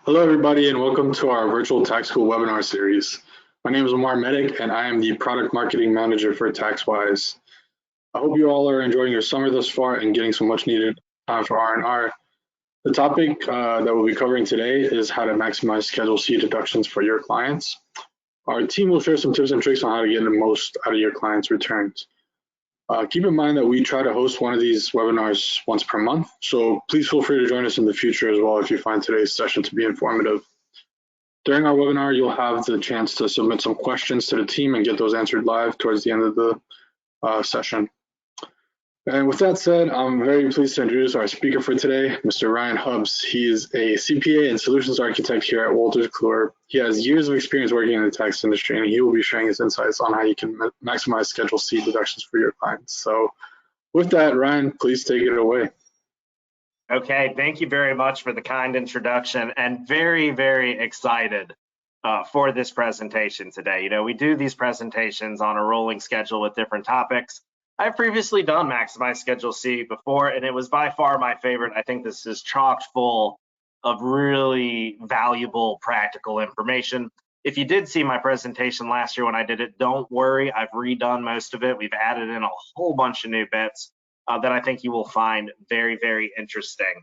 Hello, everybody, and welcome to our virtual tax school webinar series. My name is Omar Medic, and I am the product marketing manager for TaxWise. I hope you all are enjoying your summer thus far and getting some much needed time for R&R. The topic that we'll be covering today is how to maximize Schedule C deductions for your clients. Our team will share some tips and tricks on how to get the most out of your clients' returns. Keep in mind that we try to host one of these webinars once per month, so please feel free to join us in the future as well if you find today's session to be informative. During our webinar, you'll have the chance to submit some questions to the team and get those answered live towards the end of the session. And with that said, I'm very pleased to introduce our speaker for today, Mr. Ryan Hubbs. He is a CPA and solutions architect here at Wolters Kluwer. He has years of experience working in the tax industry, and he will be sharing his insights on how you can maximize Schedule C deductions for your clients. So with that, Ryan, please take it away. Okay, thank you very much for the kind introduction, and very, very excited for this presentation today. You know, we do these presentations on a rolling schedule with different topics. I've previously done Maximize Schedule C before, and it was by far my favorite. I think this is chock full of really valuable, practical information. If you did see my presentation last year when I did it, don't worry, I've redone most of it. We've added in a whole bunch of new bits that I think you will find very, very interesting.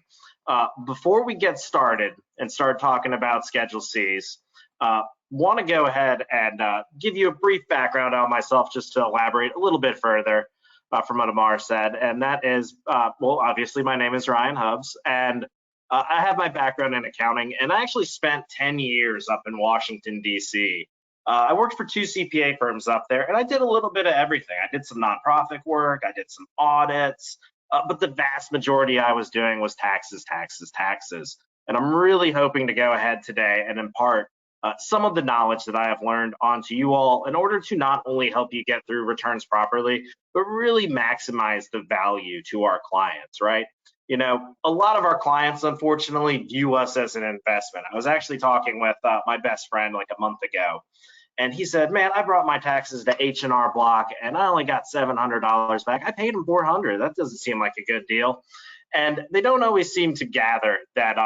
Before we get started and start talking about Schedule Cs, want to go ahead and give you a brief background on myself just to elaborate a little bit further from what Amar said, and that is, well, obviously my name is Ryan Hubbs, and I have my background in accounting, and I actually spent 10 years up in Washington, D.C. I worked for 2 CPA firms up there, and I did a little bit of everything. I did some nonprofit work, I did some audits, but the vast majority I was doing was taxes, taxes, taxes. And I'm really hoping to go ahead today and impart some of the knowledge that I have learned onto you all in order to not only help you get through returns properly, but really maximize the value to our clients, right? You know, a lot of our clients, unfortunately, view us as an investment. I was actually talking with my best friend like a month ago, and he said, man, I brought my taxes to H&R Block and I only got $700 back. I paid him $400. That doesn't seem like a good deal. And they don't always seem to gather that,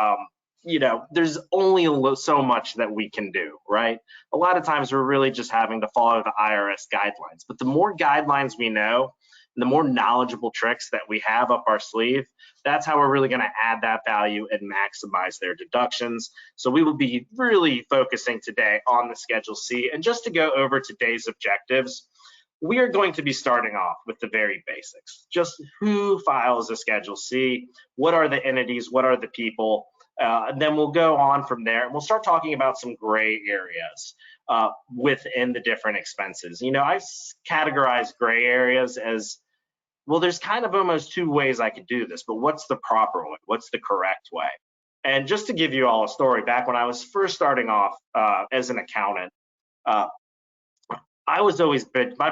you know, there's only so much that we can do, right? A lot of times we're really just having to follow the IRS guidelines. But the more guidelines we know, the more knowledgeable tricks that we have up our sleeve, that's how we're really going to add that value and maximize their deductions. So we will be really focusing today on the Schedule C. And just to go over today's objectives, we are going to be starting off with the very basics. Just who files a Schedule C, what are the entities, what are the people, and then we'll go on from there and we'll start talking about some gray areas within the different expenses. You know, I categorize gray areas as, well, there's kind of almost 2 ways I could do this, but what's the proper way? What's the correct way? And just to give you all a story, back when I was first starting off as an accountant, my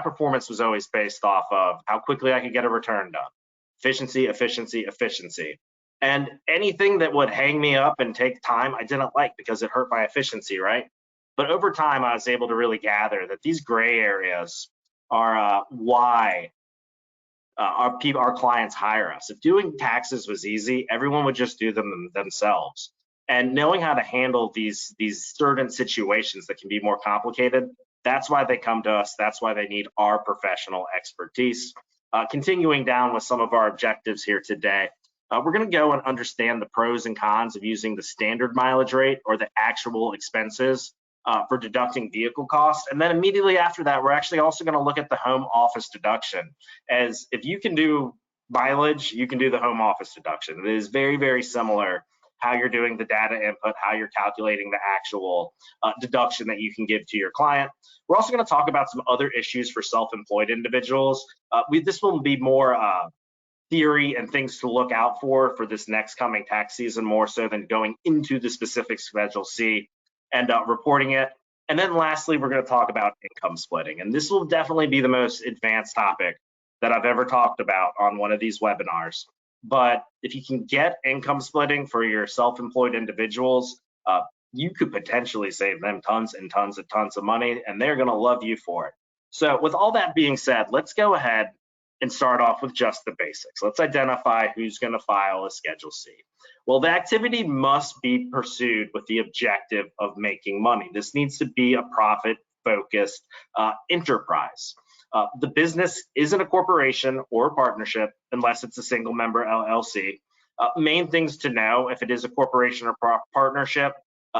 performance was always based off of how quickly I could get a return done. Efficiency, efficiency, efficiency. And anything that would hang me up and take time, I didn't like because it hurt my efficiency, right? But over time, I was able to really gather that these gray areas are why our clients hire us. If doing taxes was easy, everyone would just do them themselves. And knowing how to handle these certain situations that can be more complicated, that's why they come to us. That's why they need our professional expertise. Continuing down with some of our objectives here today, we're going to go and understand the pros and cons of using the standard mileage rate or the actual expenses for deducting vehicle costs. And then immediately after that, we're actually also going to look at the home office deduction. As if you can do mileage, you can do the home office deduction. It is very, very similar how you're doing the data input, how you're calculating the actual deduction that you can give to your client. We're also going to talk about some other issues for self-employed individuals. This will be more theory and things to look out for this next coming tax season, more so than going into the specific Schedule C and reporting it. And then lastly, we're going to talk about income splitting. And this will definitely be the most advanced topic that I've ever talked about on one of these webinars. But if you can get income splitting for your self-employed individuals, you could potentially save them tons and tons and tons of money, and they're going to love you for it. So with all that being said, let's go ahead and start off with just the basics. Let's identify who's going to file a Schedule C. Well, the activity must be pursued with the objective of making money. This needs to be a profit-focused enterprise. The business isn't a corporation or a partnership unless it's a single member LLC. Main things to know: if it is a corporation or partnership,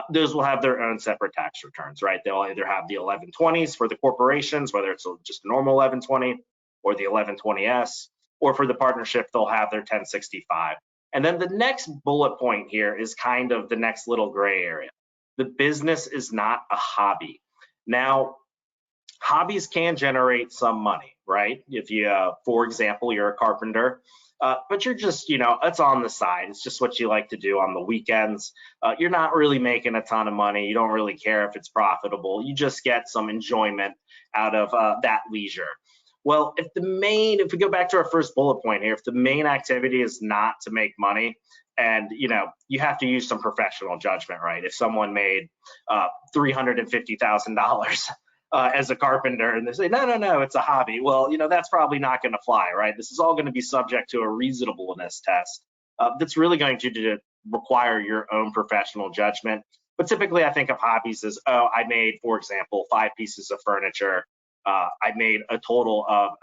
those will have their own separate tax returns, right? They'll either have the 1120s for the corporations, whether it's just a normal 1120 or the 1120S, or for the partnership, they'll have their 1065. And then the next bullet point here is kind of the next little gray area. The business is not a hobby. Now, hobbies can generate some money, right? If you, for example, you're a carpenter, but you're just, it's on the side. It's just what you like to do on the weekends. You're not really making a ton of money. You don't really care if it's profitable. You just get some enjoyment out of that leisure. Well, if we go back to our first bullet point here, if the main activity is not to make money, and you have to use some professional judgment, right? If someone made $350,000 as a carpenter and they say, no, it's a hobby. Well, that's probably not going to fly, right? This is all going to be subject to a reasonableness test that's really going to require your own professional judgment. But typically I think of hobbies as, I made, for example, 5 pieces of furniture. I made a total of,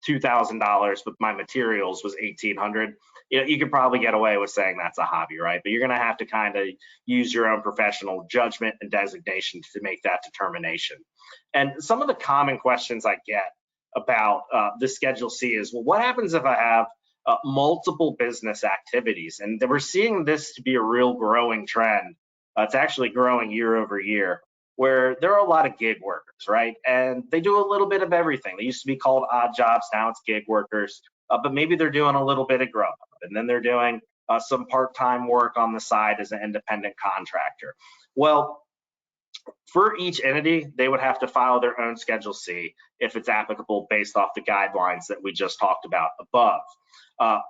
$2,000, but my materials was $1,800. You could probably get away with saying that's a hobby, right? But you're going to have to kind of use your own professional judgment and designation to make that determination. And some of the common questions I get about the Schedule C is, well, what happens if I have multiple business activities? And we're seeing this to be a real growing trend. It's actually growing year over year, where there are a lot of gig workers, right? And they do a little bit of everything. They used to be called odd jobs, now it's gig workers, but maybe they're doing a little bit of grub, and then they're doing some part-time work on the side as an independent contractor. Well, for each entity, they would have to file their own Schedule C if it's applicable based off the guidelines that we just talked about above.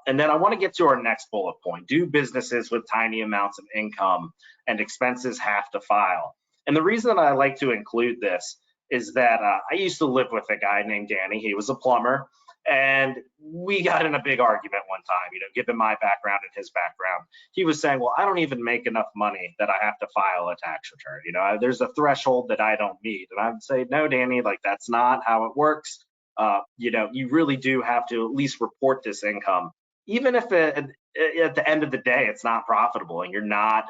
And then I want to get to our next bullet point. Do businesses with tiny amounts of income and expenses have to file? And the reason that I like to include this is that I used to live with a guy named Danny. He was a plumber, and we got in a big argument one time, given my background and his background. He was saying, well, I don't even make enough money that I have to file a tax return. There's a threshold that I don't meet. And I would say, no, Danny, that's not how it works. You really do have to at least report this income, even if at the end of the day, it's not profitable and you're not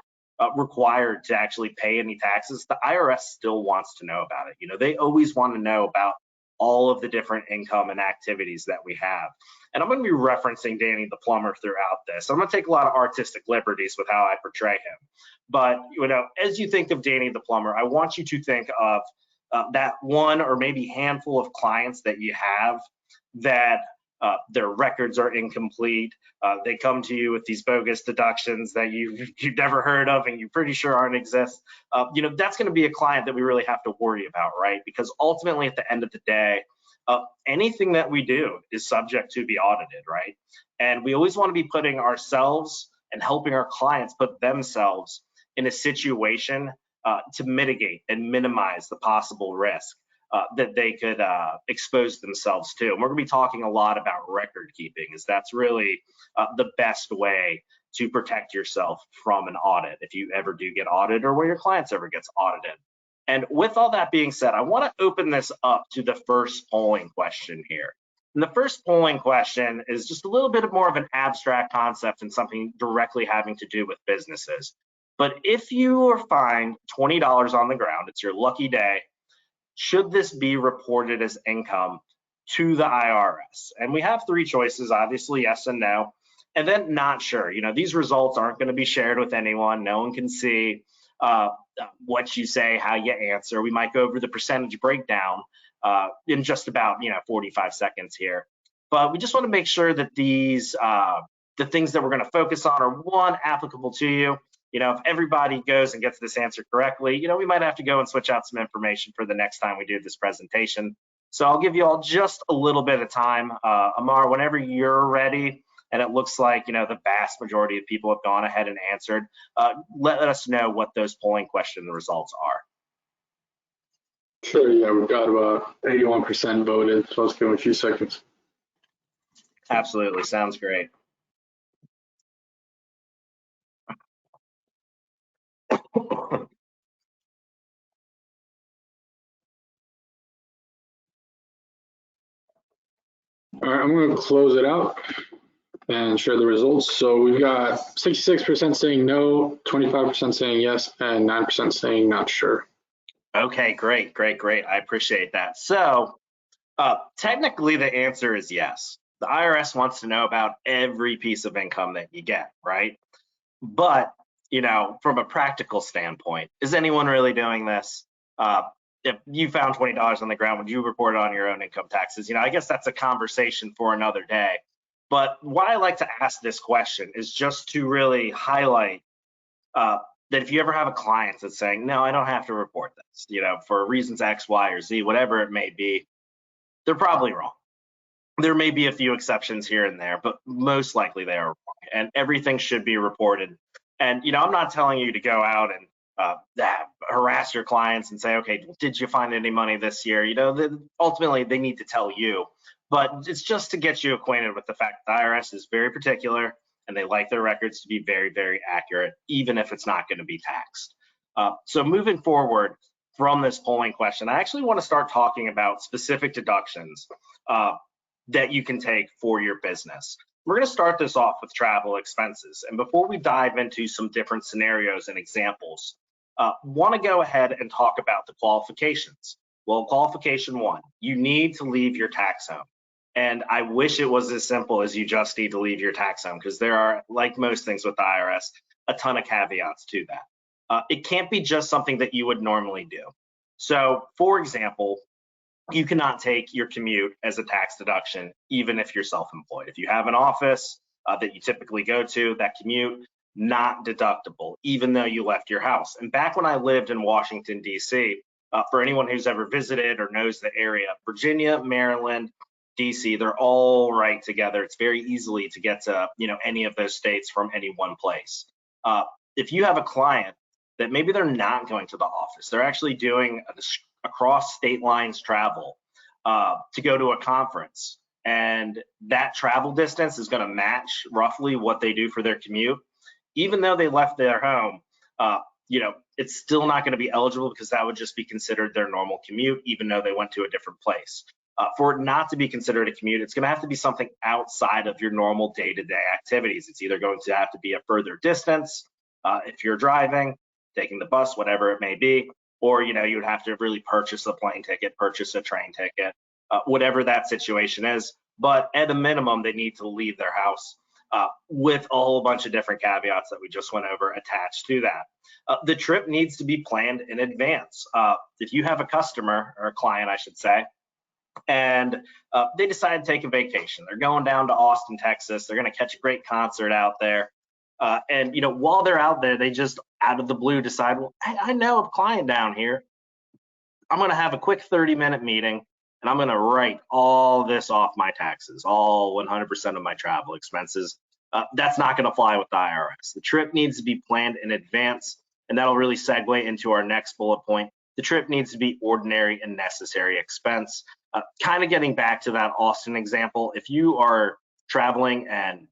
required to actually pay any taxes. The IRS still wants to know about it. They always want to know about all of the different income and activities that we have. And I'm going to be referencing Danny the plumber throughout this. I'm going to take a lot of artistic liberties with how I portray him. But as you think of Danny the plumber, I want you to think of that one or maybe handful of clients that you have that their records are incomplete. They come to you with these bogus deductions that you've never heard of and you're pretty sure aren't exist. That's going to be a client that we really have to worry about, right? Because ultimately, at the end of the day, anything that we do is subject to be audited, right? And we always want to be putting ourselves and helping our clients put themselves in a situation to mitigate and minimize the possible risk that they could expose themselves to. And we're going to be talking a lot about record keeping, as that's really the best way to protect yourself from an audit if you ever do get audited or where your clients ever gets audited. And with all that being said, I want to open this up to the first polling question here. And the first polling question is just a little bit more of an abstract concept and something directly having to do with businesses. But if you are fined $20 on the ground, it's your lucky day, should this be reported as income to the IRS? And we have 3 choices, obviously, yes and no, and then not sure. These results aren't going to be shared with anyone. No one can see what you say, how you answer. We might go over the percentage breakdown in just about 45 seconds here. But we just want to make sure that these the things that we're going to focus on are, one, applicable to you. If everybody goes and gets this answer correctly, we might have to go and switch out some information for the next time we do this presentation. So I'll give you all just a little bit of time. Amar, whenever you're ready, and it looks like the vast majority of people have gone ahead and answered, let us know what those polling question results are. Sure, yeah, we've got about 81% voted, so let's give them a few seconds. Absolutely, sounds great. All right, I'm going to close it out and share the results. So we've got 66% saying no, 25% saying yes, and 9% saying not sure. Okay, great. I appreciate that. So technically the answer is yes. The IRS wants to know about every piece of income that you get, right? But, from a practical standpoint, is anyone really doing this? If you found $20 on the ground, would you report it on your own income taxes? I guess that's a conversation for another day. But why I like to ask this question is just to really highlight that if you ever have a client that's saying, no, I don't have to report this, for reasons X, Y, or Z, whatever it may be, they're probably wrong. There may be a few exceptions here and there, but most likely they are wrong, and everything should be reported. And I'm not telling you to go out and harass your clients and say, okay, did you find any money this year? Ultimately they need to tell you, but it's just to get you acquainted with the fact that the IRS is very particular and they like their records to be very, very accurate, even if it's not going to be taxed. So moving forward from this polling question, I actually want to start talking about specific deductions that you can take for your business. We're going to start this off with travel expenses. And before we dive into some different scenarios and examples, want to go ahead and talk about the qualifications. Well, qualification one, you need to leave your tax home. And I wish it was as simple as you just need to leave your tax home, because there are, like most things with the IRS, a ton of caveats to that. It can't be just something that you would normally do. So, for example, you cannot take your commute as a tax deduction, even if you're self-employed. If you have an office that you typically go to, that commute, not deductible, even though you left your house. And back when I lived in Washington, D.C., for anyone who's ever visited or knows the area, Virginia, Maryland, DC, they're all right together. It's very easily to get to any of those states from any one place. If you have a client that maybe they're not going to the office, they're actually doing across state lines travel to go to a conference, and that travel distance is going to match roughly what they do for their commute, even though they left their home, it's still not going to be eligible, because that would just be considered their normal commute, even though they went to a different place. For it not to be considered a commute, it's going to have to be something outside of your normal day-to-day activities. It's either going to have to be a further distance if you're driving, taking the bus, whatever it may be, or you would have to really purchase a plane ticket, purchase a train ticket, whatever that situation is. But at a minimum, they need to leave their house with a whole bunch of different caveats that we just went over attached to that. The trip needs to be planned in advance. If you have a customer, or a client, I should say, and they decide to take a vacation, they're going down to Austin, Texas, they're going to catch a great concert out there. And while they're out there, they just out of the blue decide, well, I know a client down here. I'm going to have a quick 30-minute meeting, and I'm going to write all this off my taxes, all 100% of my travel expenses. That's not going to fly with the IRS. The trip needs to be planned in advance, and that'll really segue into our next bullet point. The trip needs to be ordinary and necessary expense. Kind of getting back to that Austin example, if you are traveling and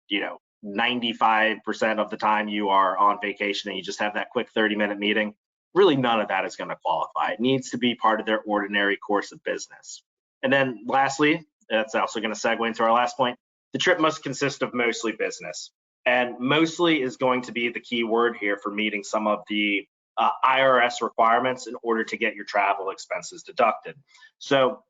95% of the time you are on vacation and you just have that quick 30-minute meeting, really none of that is going to qualify. It needs to be part of their ordinary course of business. And then lastly, that's also going to segue into our last point, the trip must consist of mostly business. And mostly is going to be the key word here for meeting some of the IRS requirements in order to get your travel expenses deducted. So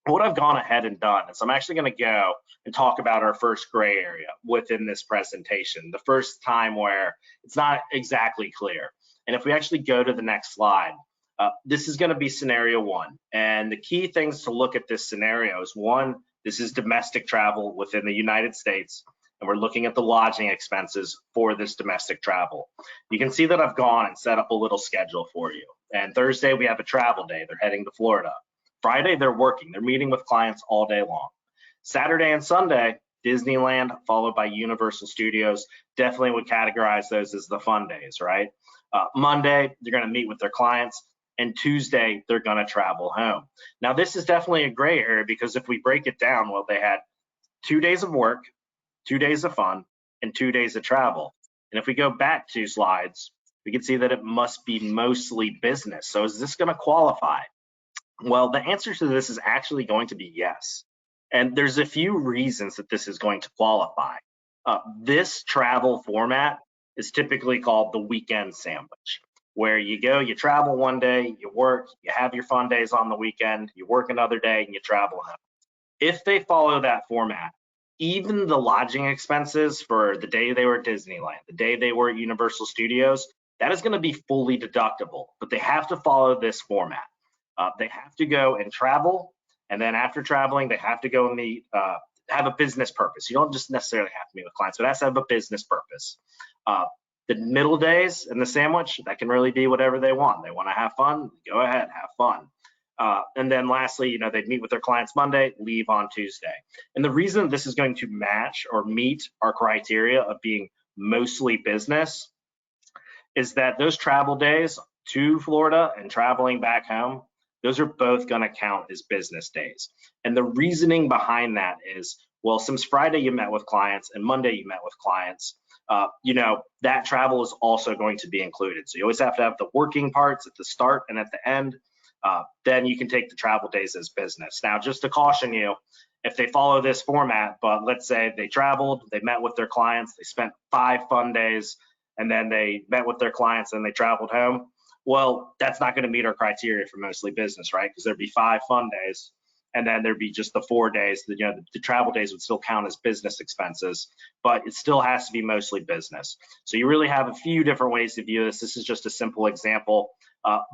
what I've gone ahead and done is I'm actually going to go and talk about our first gray area within this presentation, the first time where it's not exactly clear. And if we actually go to the next slide, this is going to be scenario one. And the key things to look at this scenario is, one, this is domestic travel within the United States, and we're looking at the lodging expenses for this domestic travel. You can see that I've gone and set up a little schedule for you. And Thursday, we have a travel day. They're heading to Florida. Friday, they're working. They're meeting with clients all day long. Saturday and Sunday, Disneyland, followed by Universal Studios. Definitely would categorize those as the fun days, right? Monday, they're going to meet with their clients. And Tuesday, they're going to travel home. Now, this is definitely a gray area, because if we break it down, well, they had 2 days of work, 2 days of fun, and 2 days of travel. And if we go back 2 slides, we can see that it must be mostly business. So is this going to qualify? Well, the answer to this is actually going to be yes. And there's a few reasons that this is going to qualify. This travel format is typically called the weekend sandwich, where you go, you travel one day, you work, you have your fun days on the weekend, you work another day, and you travel home. If they follow that format, even the lodging expenses for the day they were at Disneyland, the day they were at Universal Studios, that is going to be fully deductible, but they have to follow this format. They have to go and travel, and then after traveling, they have to go and meet, have a business purpose. You don't just necessarily have to meet with clients, but it has to have a business purpose. The middle days and the sandwich, that can really be whatever they want. They want to have fun, go ahead, have fun. And then lastly, they'd meet with their clients Monday, leave on Tuesday. And the reason this is going to match or meet our criteria of being mostly business is that those travel days to Florida and traveling back home, those are both going to count as business days. And the reasoning behind that is, well, since Friday you met with clients and Monday you met with clients, that travel is also going to be included. So you always have to have the working parts at the start and at the end. Then you can take the travel days as business. Now, just to caution you, if they follow this format, but let's say they traveled, they met with their clients, they spent 5 fun days, and then they met with their clients and they traveled home, well, that's not going to meet our criteria for mostly business, right? Because there'd be 5 fun days, and then there'd be just the 4 days. The travel days would still count as business expenses, but it still has to be mostly business. So you really have a few different ways to view this. This is just a simple example.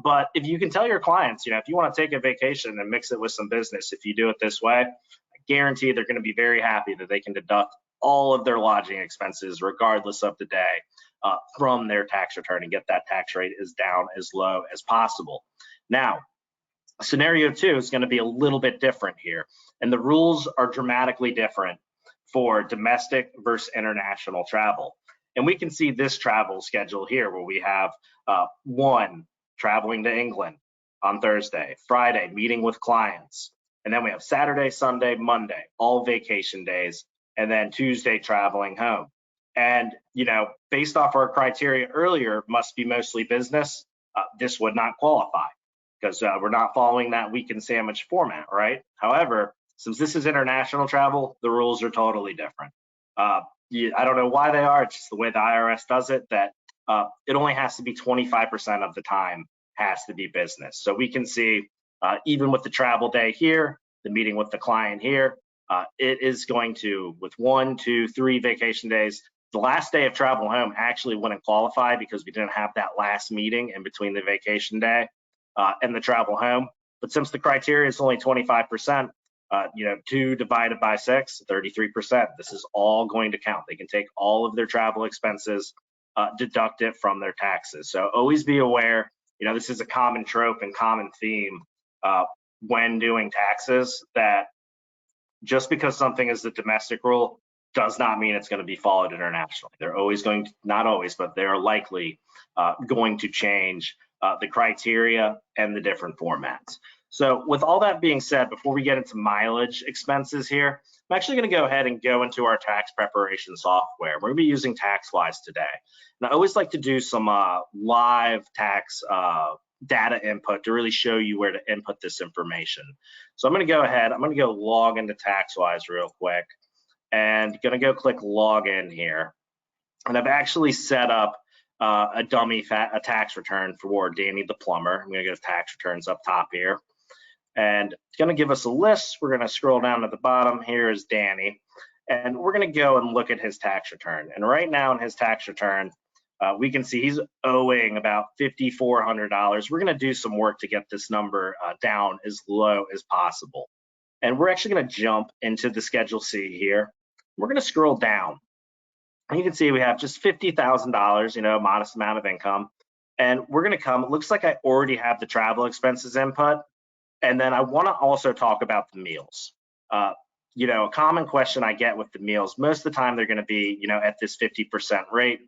But if you can tell your clients, if you want to take a vacation and mix it with some business, if you do it this way, I guarantee they're going to be very happy that they can deduct all of their lodging expenses, regardless of the day, from their tax return and get that tax rate as down as low as possible. Now, scenario 2 is going to be a little bit different here, and the rules are dramatically different for domestic versus international travel. And we can see this travel schedule here where we have 1, traveling to England on Thursday, Friday, meeting with clients, and then we have Saturday, Sunday, Monday, all vacation days, and then Tuesday traveling home. And, based off our criteria earlier, must be mostly business, this would not qualify because we're not following that weekend sandwich format, right? However, since this is international travel, the rules are totally different. I don't know why they are. It's just the way the IRS does it, that it only has to be 25% of the time has to be business. So we can see even with the travel day here, the meeting with the client here, it is going to, with 1, 2, 3 vacation days, the last day of travel home actually wouldn't qualify because we didn't have that last meeting in between the vacation day and the travel home. But since the criteria is only 25%, 2 divided by 6, 33%. This is all going to count. They can take all of their travel expenses, deduct it from their taxes. So always be aware, this is a common trope and common theme when doing taxes, that just because something is the domestic rule does not mean it's going to be followed internationally. They're always going to, not always, but they're likely going to change the criteria and the different formats. So with all that being said, before we get into mileage expenses here, I'm actually going to go ahead and go into our tax preparation software. We're going to be using TaxWise today. And I always like to do some live tax data input to really show you where to input this information. So I'm going to go ahead, I'm going to go log into TaxWise real quick and going to go click login here. And I've actually set up a dummy tax return for Danny the plumber. I'm going to go to tax returns up top here. And it's going to give us a list. We're going to scroll down to the bottom. Here is Danny. And we're going to go and look at his tax return. And right now in his tax return, we can see he's owing about $5,400. We're going to do some work to get this number down as low as possible. And we're actually going to jump into the Schedule C here. We're going to scroll down. And you can see we have just $50,000, modest amount of income. And we're going to come, it looks like I already have the travel expenses input. And then I want to also talk about the meals. A common question I get with the meals, most of the time they're going to be, at this 50% rate.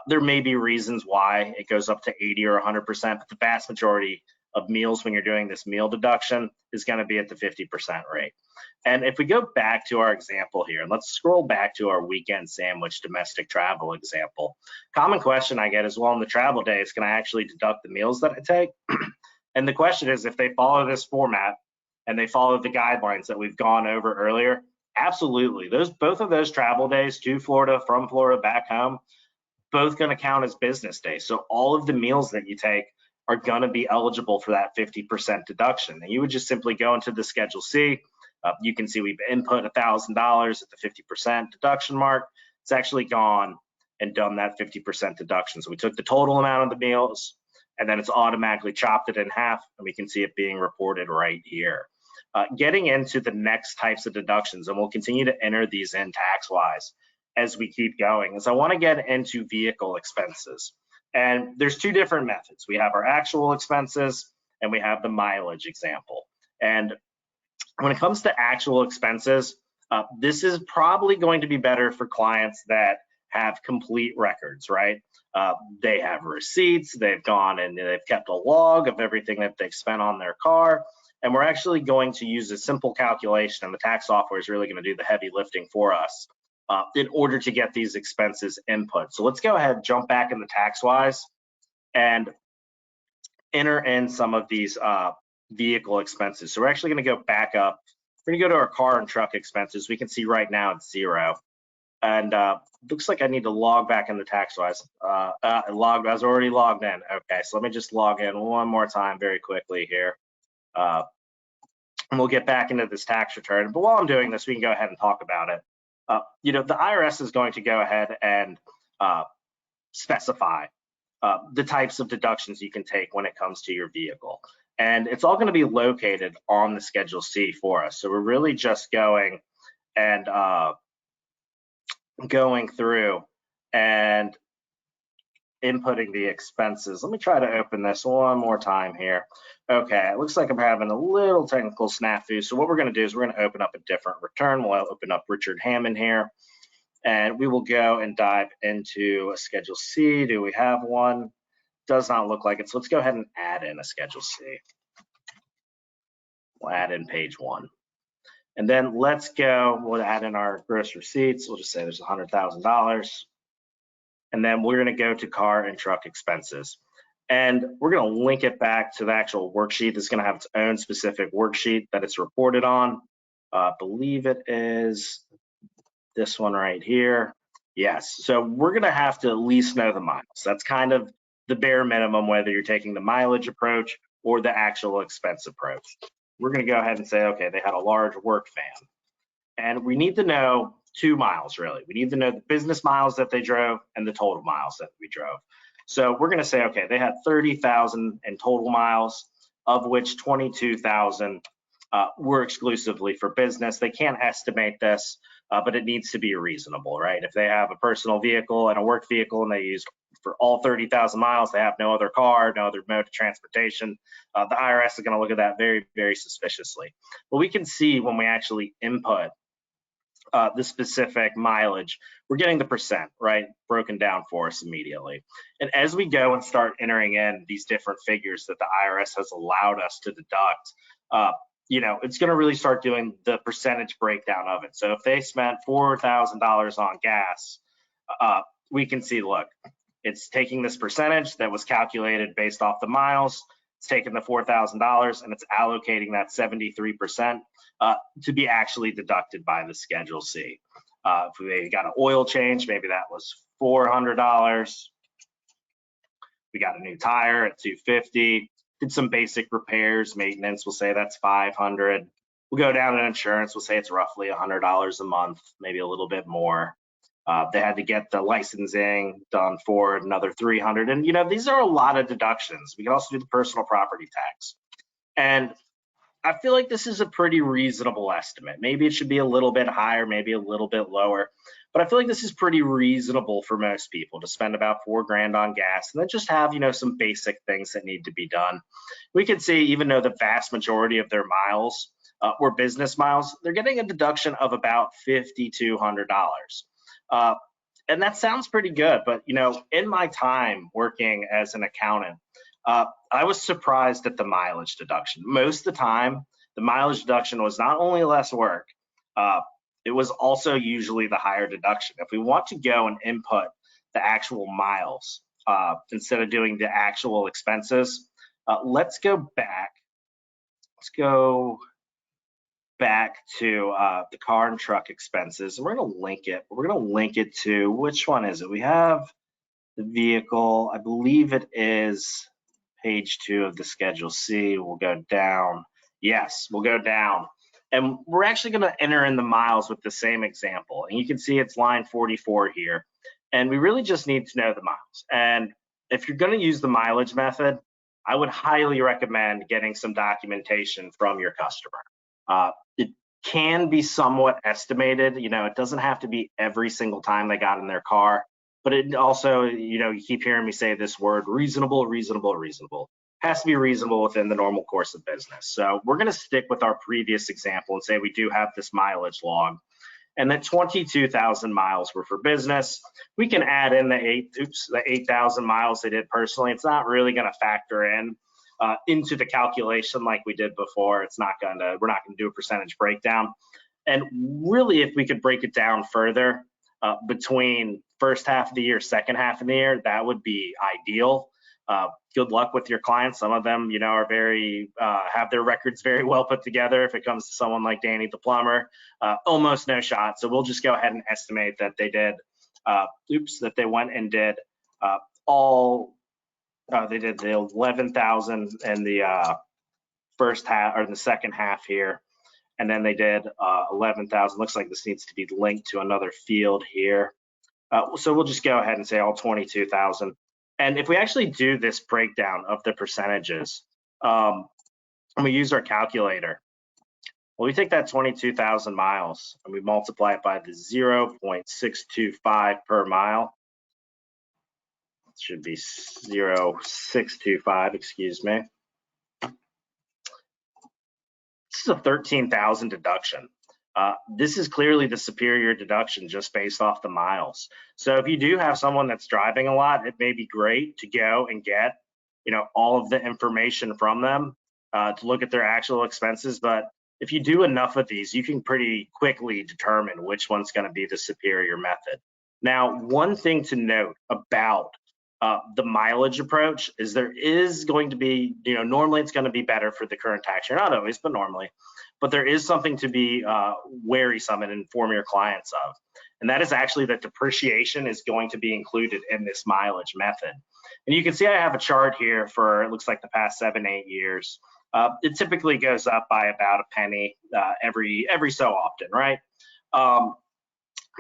There may be reasons why it goes up to 80 or 100%, but the vast majority of meals when you're doing this meal deduction is going to be at the 50% rate. And if we go back to our example here, and let's scroll back to our weekend sandwich domestic travel example. Common question I get is, well, on the travel days, can I actually deduct the meals that I take? And the question is, if they follow this format and they follow the guidelines that we've gone over earlier, absolutely. Both of those travel days to Florida, from Florida back home, both going to count as business days. So all of the meals that you take are going to be eligible for that 50% deduction. And you would just simply go into the Schedule C. You can see we've input $1,000 at the 50% deduction mark. It's actually gone and done that 50% deduction. So we took the total amount of the meals, and then it's automatically chopped it in half, and we can see it being reported right here. Getting into the next types of deductions, and we'll continue to enter these in TaxWise as we keep going, is I want to get into vehicle expenses. And there's two different methods. We have our actual expenses and we have the mileage example. And when it comes to actual expenses, this is probably going to be better for clients that have complete records, right? They have receipts, they've gone and they've kept a log of everything that they've spent on their car. And we're actually going to use a simple calculation, and the tax software is really going to do the heavy lifting for us in order to get these expenses input. So let's go ahead and jump back into TaxWise and enter in some of these vehicle expenses. So we're actually going to go back up. We're going to go to our car and truck expenses. We can see right now it's 0. And looks like I need to log back into TaxWise. I was already logged in. Okay, so let me just log in one more time very quickly here. And we'll get back into this tax return. But while I'm doing this, we can go ahead and talk about it. The IRS is going to go ahead and specify the types of deductions you can take when it comes to your vehicle. And it's all going to be located on the Schedule C for us. So we're really just going and going through and inputting the expenses. Let me try to open this one more time here. Okay, it looks like I'm having a little technical snafu. So what we're going to do is we're going to open up a different return. We'll open up Richard Hammond here, and we will go and dive into a Schedule C. Do we have one? Does not look like it. So let's go ahead and add in a Schedule C. We'll add in page 1. And then let's go, we'll add in our gross receipts. We'll just say there's $100,000. And then we're going to go to car and truck expenses. And we're going to link it back to the actual worksheet. It's going to have its own specific worksheet that it's reported on. I believe it is this one right here. Yes, so we're going to have to at least know the miles. That's kind of the bare minimum, whether you're taking the mileage approach or the actual expense approach. We're going to go ahead and say, okay, they had a large work van. And we need to know 2 miles, really. We need to know the business miles that they drove and the total miles that we drove. So we're going to say, okay, they had 30,000 in total miles, of which 22,000 were exclusively for business. They can't estimate this, but it needs to be reasonable, right? If they have a personal vehicle and a work vehicle and they use for all 30,000 miles, they have no other car, no other mode of transportation, the IRS is going to look at that very, very suspiciously. But we can see when we actually input the specific mileage, we're getting the percent, right, broken down for us immediately. And as we go and start entering in these different figures that the IRS has allowed us to deduct, it's going to really start doing the percentage breakdown of it. So if they spent $4,000 on gas, we can see, look, it's taking this percentage that was calculated based off the miles, it's taking the $4,000 and it's allocating that 73% to be actually deducted by the Schedule C. If we got an oil change, maybe that was $400. We got a new tire at $250. Did some basic repairs, maintenance, we'll say that's $500. We'll go down to insurance, we'll say it's roughly $100 a month, maybe a little bit more. They had to get the licensing done for another $300. And these are a lot of deductions. We can also do the personal property tax. And I feel like this is a pretty reasonable estimate. Maybe it should be a little bit higher, maybe a little bit lower, but I feel like this is pretty reasonable for most people to spend about $4 grand on gas and then just have, some basic things that need to be done. We can see, even though the vast majority of their miles were business miles, they're getting a deduction of about $5,200. And that sounds pretty good, but in my time working as an accountant, I was surprised at the mileage deduction. Most of the time, the mileage deduction was not only less work, it was also usually the higher deduction. If we want to go and input the actual miles instead of doing the actual expenses, let's go back. Let's go back to the car and truck expenses. And we're going to link it. We're going to link it to, which one is it? We have the vehicle. I believe it is page 2 of the Schedule C. We'll go down. Yes, we'll go down. And we're actually going to enter in the miles with the same example. And you can see it's line 44 here. And we really just need to know the miles. And if you're going to use the mileage method, I would highly recommend getting some documentation from your customer. It can be somewhat estimated. You know, it doesn't have to be every single time they got in their car. But it also, you know, you keep hearing me say this word, reasonable, reasonable, reasonable. Has to be reasonable within the normal course of business. So we're going to stick with our previous example and say we do have this mileage log, and that 22,000 miles were for business. We can add in the 8,000 miles they did personally. It's not really going to factor in into the calculation like we did before. We're not going to do a percentage breakdown. And really, if we could break it down further between first half of the year, second half of the year, that would be ideal. Good luck with your clients. Some of them, you know, are very have their records very well put together. If it comes to someone like Danny the plumber, almost no shot. So we'll just go ahead and estimate that they did. That they went and did they did the 11,000 in the first half or the second half here, and then they did 11,000. Looks like this needs to be linked to another field here. So we'll just go ahead and say all 22,000. And if we actually do this breakdown of the percentages, and we use our calculator, well, we take that 22,000 miles and we multiply it by the 0.625 per mile. It should be 0.625, excuse me. This is a 13,000 deduction. This is clearly the superior deduction just based off the miles. So if you do have someone that's driving a lot, it may be great to go and get, you know, all of the information from them to look at their actual expenses. But if you do enough of these, you can pretty quickly determine which one's going to be the superior method. Now, one thing to note about the mileage approach is there is going to be, you know, normally it's going to be better for the current tax year, not always, but normally. But there is something to be wary of and inform your clients of. And that is actually that depreciation is going to be included in this mileage method. And you can see I have a chart here for, it looks like the past 7-8 years. It typically goes up by about a penny every so often, right?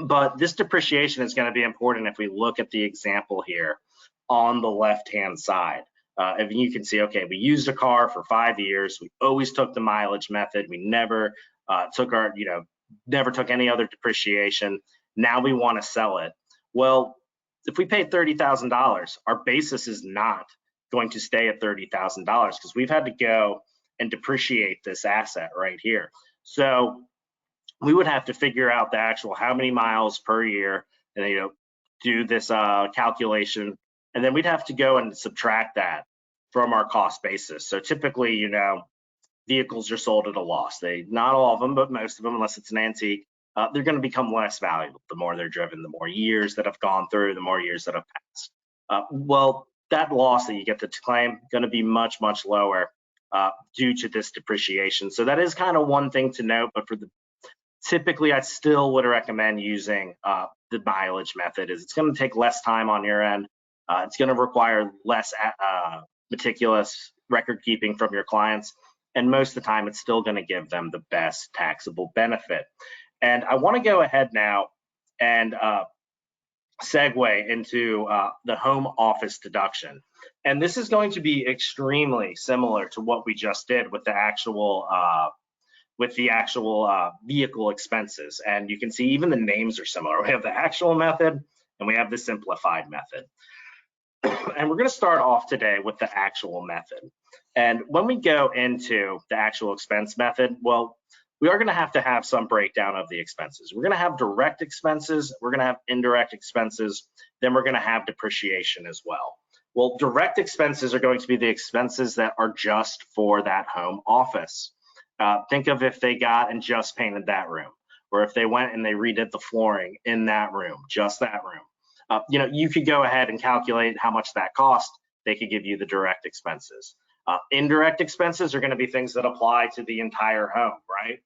But this depreciation is going to be important if we look at the example here on the left-hand side. If you can see, okay, we used a car for 5 years. We always took the mileage method. We never took never took any other depreciation. Now we want to sell it. Well, if we pay $30,000, our basis is not going to stay at $30,000 because we've had to go and depreciate this asset right here. So we would have to figure out the actual how many miles per year, and, you know, do this calculation. And then we'd have to go and subtract that from our cost basis. So typically, you know, vehicles are sold at a loss. Not all of them, but most of them, unless it's an antique, they're going to become less valuable the more they're driven, the more years that have gone through, the more years that have passed. Well, that loss that you get to claim going to be much, much lower due to this depreciation. So that is kind of one thing to note, but typically I still would recommend using the mileage method. It's going to take less time on your end. It's going to require less meticulous record keeping from your clients. And most of the time, it's still going to give them the best taxable benefit. And I want to go ahead now and segue into the home office deduction. And this is going to be extremely similar to what we just did with the actual vehicle expenses. And you can see even the names are similar. We have the actual method and we have the simplified method. And we're going to start off today with the actual method. And when we go into the actual expense method, well, we are going to have some breakdown of the expenses. We're going to have direct expenses, we're going to have indirect expenses, then we're going to have depreciation as well. Well, direct expenses are going to be the expenses that are just for that home office. Think of if they got and just painted that room, or if they went and they redid the flooring in that room, just that room. You could go ahead and calculate how much that cost. They could give you the direct expenses. Indirect expenses are going to be things that apply to the entire home, right?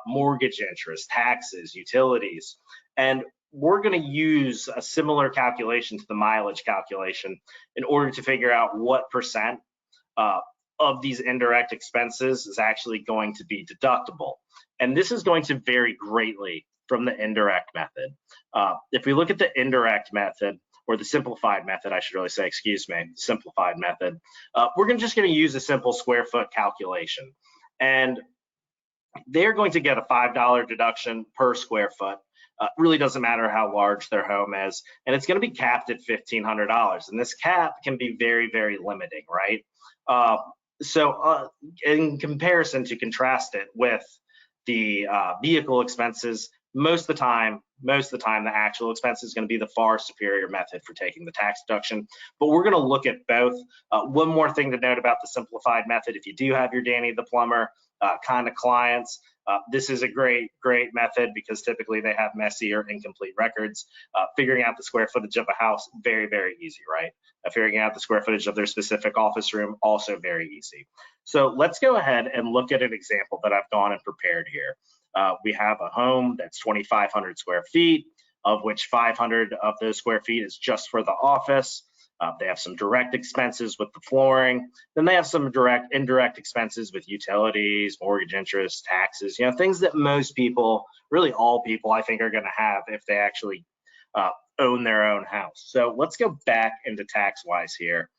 Mortgage interest, taxes, utilities. And we're going to use a similar calculation to the mileage calculation in order to figure out what percent of these indirect expenses is actually going to be deductible. And this is going to vary greatly from the indirect method. If we look at the indirect method, or the simplified method, I should really say, excuse me, simplified method, we're just going to use a simple square foot calculation. And they're going to get a $5 deduction per square foot. Really doesn't matter how large their home is. And it's going to be capped at $1,500. And this cap can be very, very limiting, right? So in comparison, to contrast it with the vehicle expenses, most of the time, the actual expense is going to be the far superior method for taking the tax deduction. But we're going to look at both. One more thing to note about the simplified method: if you do have your Danny the plumber kind of clients, this is a great method because typically they have messy or incomplete records. Figuring out the square footage of a house, very, very easy, right? Figuring out the square footage of their specific office room, also very easy. So let's go ahead and look at an example that I've gone and prepared here. We have a home that's 2,500 square feet, of which 500 of those square feet is just for the office. They have some direct expenses with the flooring. Then they have some indirect expenses with utilities, mortgage interest, taxes, things that most people, really all people, I think, are going to have if they actually own their own house. So let's go back into TaxWise here,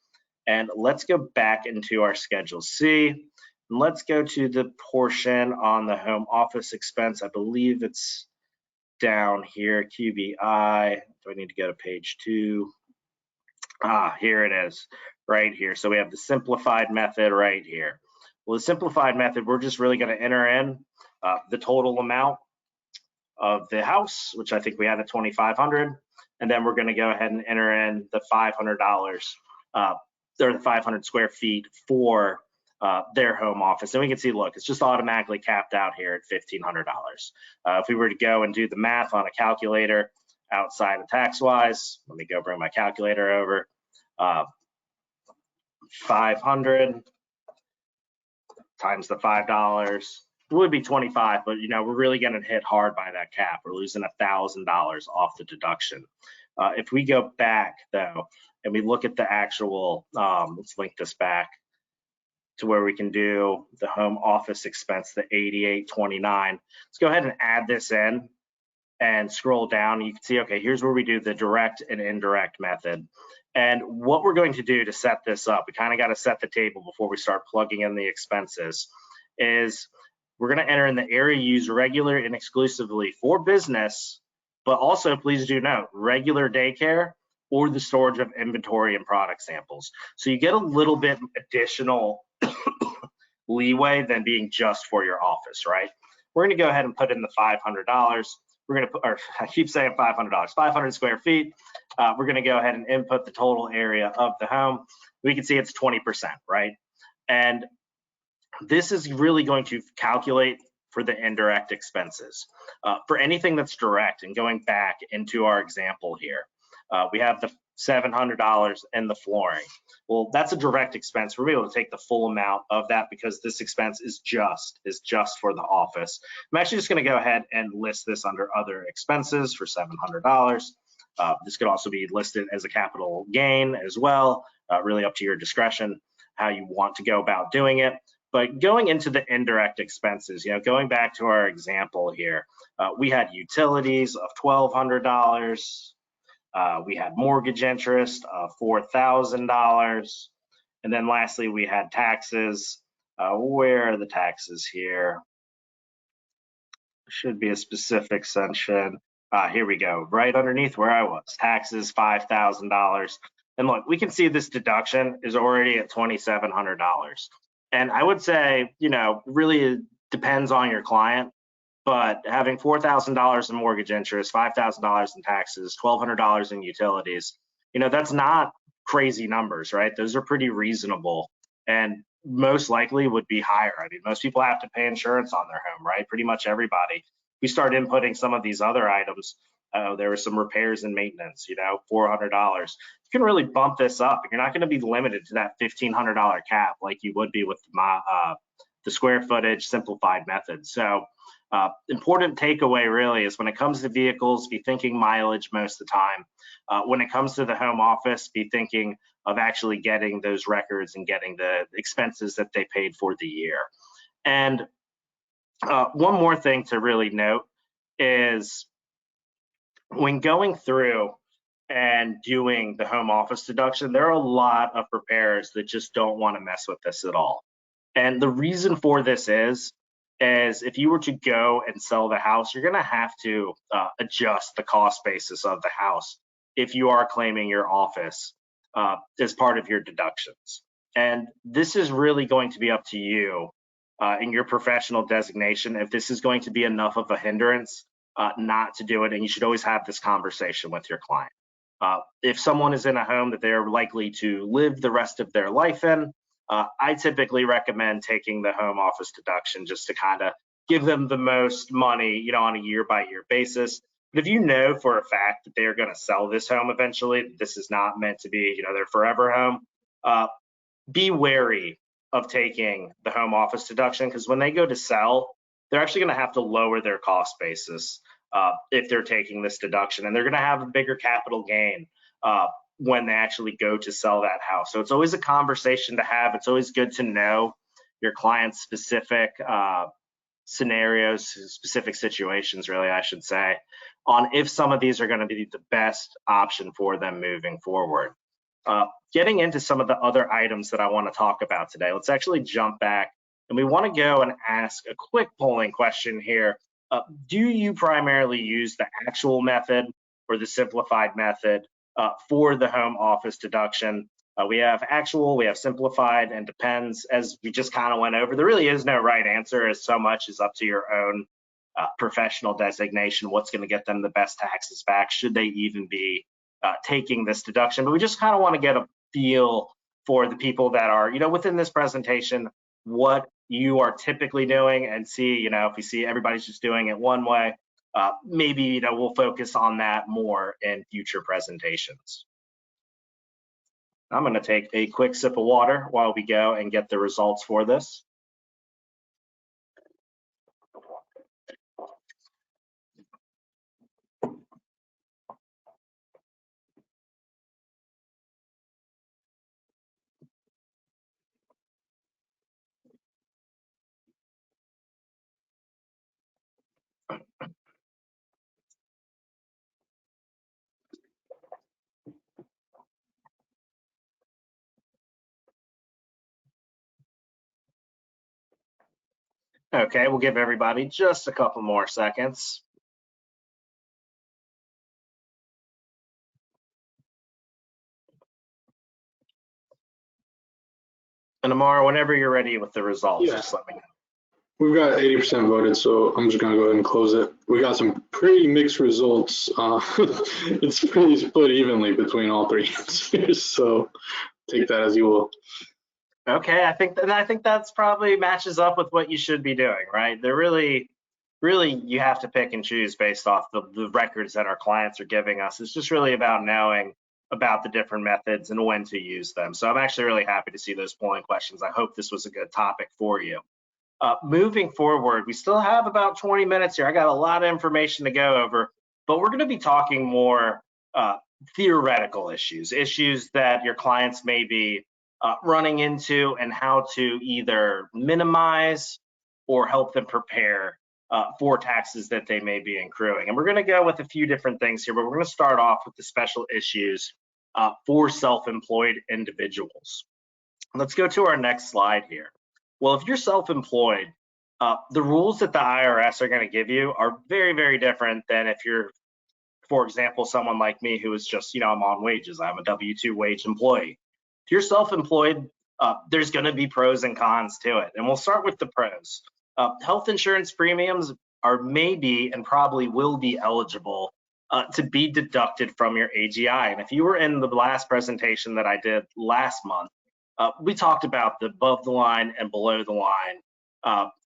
and let's go back into our Schedule C. Let's go to the portion on the home office expense. I believe it's down here, QBI. Do I need to go to page 2? Here it is, right here. So we have the simplified method right here. Well, the simplified method, we're just really going to enter in the total amount of the house, which I think we had at 2,500, and then we're going to go ahead and enter in the $500 or the 500 square feet for their home office. And we can see, look, it's just automatically capped out here at $1,500. If we were to go and do the math on a calculator outside of TaxWise, let me go bring my calculator over. 500 times the $5 would be 25, but we're really getting hit hard by that cap. We're losing $1,000 off the deduction. If we go back though, and we look at the actual, let's link this back to where we can do the home office expense, the $88.29. Let's go ahead and add this in and scroll down. You can see, okay, here's where we do the direct and indirect method. And what we're going to do to set this up, we kind of got to set the table before we start plugging in the expenses, is we're going to enter in the area used regular and exclusively for business, but also please do note, regular daycare or the storage of inventory and product samples. So you get a little bit additional leeway than being just for your office, right? We're going to go ahead and put in the $500. We're going to put, or I keep saying $500, 500 square feet. We're going to go ahead and input the total area of the home. We can see it's 20%, right? And this is really going to calculate for the indirect expenses. For anything that's direct, and going back into our example here, we have the $700 in the flooring. Well, that's a direct expense. We're able to take the full amount of that because this expense is just for the office. I'm actually just going to go ahead and list this under other expenses for $700. This could also be listed as a capital gain as well, really up to your discretion how you want to go about doing it. But going into the indirect expenses, going back to our example here, we had utilities of $1,200. We had mortgage interest of $4,000. And then lastly, we had taxes. Where are the taxes here? Should be a specific section. Here we go, right underneath where I was. Taxes, $5,000. And look, we can see this deduction is already at $2,700. And I would say, really it depends on your client. But having $4,000 in mortgage interest, $5,000 in taxes, $1,200 in utilities, that's not crazy numbers, right? Those are pretty reasonable and most likely would be higher. I mean, most people have to pay insurance on their home, right? Pretty much everybody. We start inputting some of these other items. There were some repairs and maintenance, $400. You can really bump this up. You're not going to be limited to that $1,500 cap like you would be with the square footage simplified method. So important takeaway really is when it comes to vehicles, be thinking mileage most of the time. When it comes to the home office, be thinking of actually getting those records and getting the expenses that they paid for the year. And one more thing to really note is when going through and doing the home office deduction, there are a lot of preparers that just don't want to mess with this at all. And the reason for this is if you were to go and sell the house, you're going to have to adjust the cost basis of the house if you are claiming your office as part of your deductions. And this is really going to be up to you in your professional designation if this is going to be enough of a hindrance not to do it. And you should always have this conversation with your client. If someone is in a home that they're likely to live the rest of their life in, I typically recommend taking the home office deduction just to kind of give them the most money, on a year-by-year basis. But if you know for a fact that they are going to sell this home eventually, this is not meant to be, their forever home, be wary of taking the home office deduction, because when they go to sell, they're actually going to have to lower their cost basis if they're taking this deduction, and they're going to have a bigger capital gain when they actually go to sell that house. So it's always a conversation to have. It's always good to know your client's specific scenarios, specific situations, really, I should say, on if some of these are going to be the best option for them moving forward. Getting into some of the other items that I want to talk about today, let's actually jump back, and we want to go and ask a quick polling question here. Do you primarily use the actual method or the simplified method for the home office deduction? We have actual, we have simplified, and depends, as we just kind of went over. There really is no right answer, as so much is up to your own professional designation, what's going to get them the best taxes back, should they even be taking this deduction. But we just kind of want to get a feel for the people that are, within this presentation, what you are typically doing, and see, if we see everybody's just doing it one way, maybe, we'll focus on that more in future presentations. I'm going to take a quick sip of water while we go and get the results for this. Okay, we'll give everybody just a couple more seconds. And Amar, whenever you're ready with the results, just let me know. We've got 80% voted, so I'm just going to go ahead and close it. We got some pretty mixed results. It's pretty split evenly between all three answers, so take that as you will. Okay, I think that's probably matches up with what you should be doing, right? They're really, you have to pick and choose based off the records that our clients are giving us. It's just really about knowing about the different methods and when to use them. So I'm actually really happy to see those polling questions. I hope this was a good topic for you. Moving forward, we still have about 20 minutes here. I got a lot of information to go over, but we're going to be talking more theoretical issues that your clients may be running into, and how to either minimize or help them prepare for taxes that they may be accruing. And we're going to go with a few different things here, but we're going to start off with the special issues for self-employed individuals. Let's go to our next slide here. Well, if you're self-employed, the rules that the IRS are going to give you are very, very different than if you're, for example, someone like me who is just, I'm on wages. I'm a W-2 wage employee. If you're self-employed, there's going to be pros and cons to it. And we'll start with the pros. Health insurance premiums are maybe and probably will be eligible to be deducted from your AGI. And if you were in the last presentation that I did last month, we talked about the above the line and below the line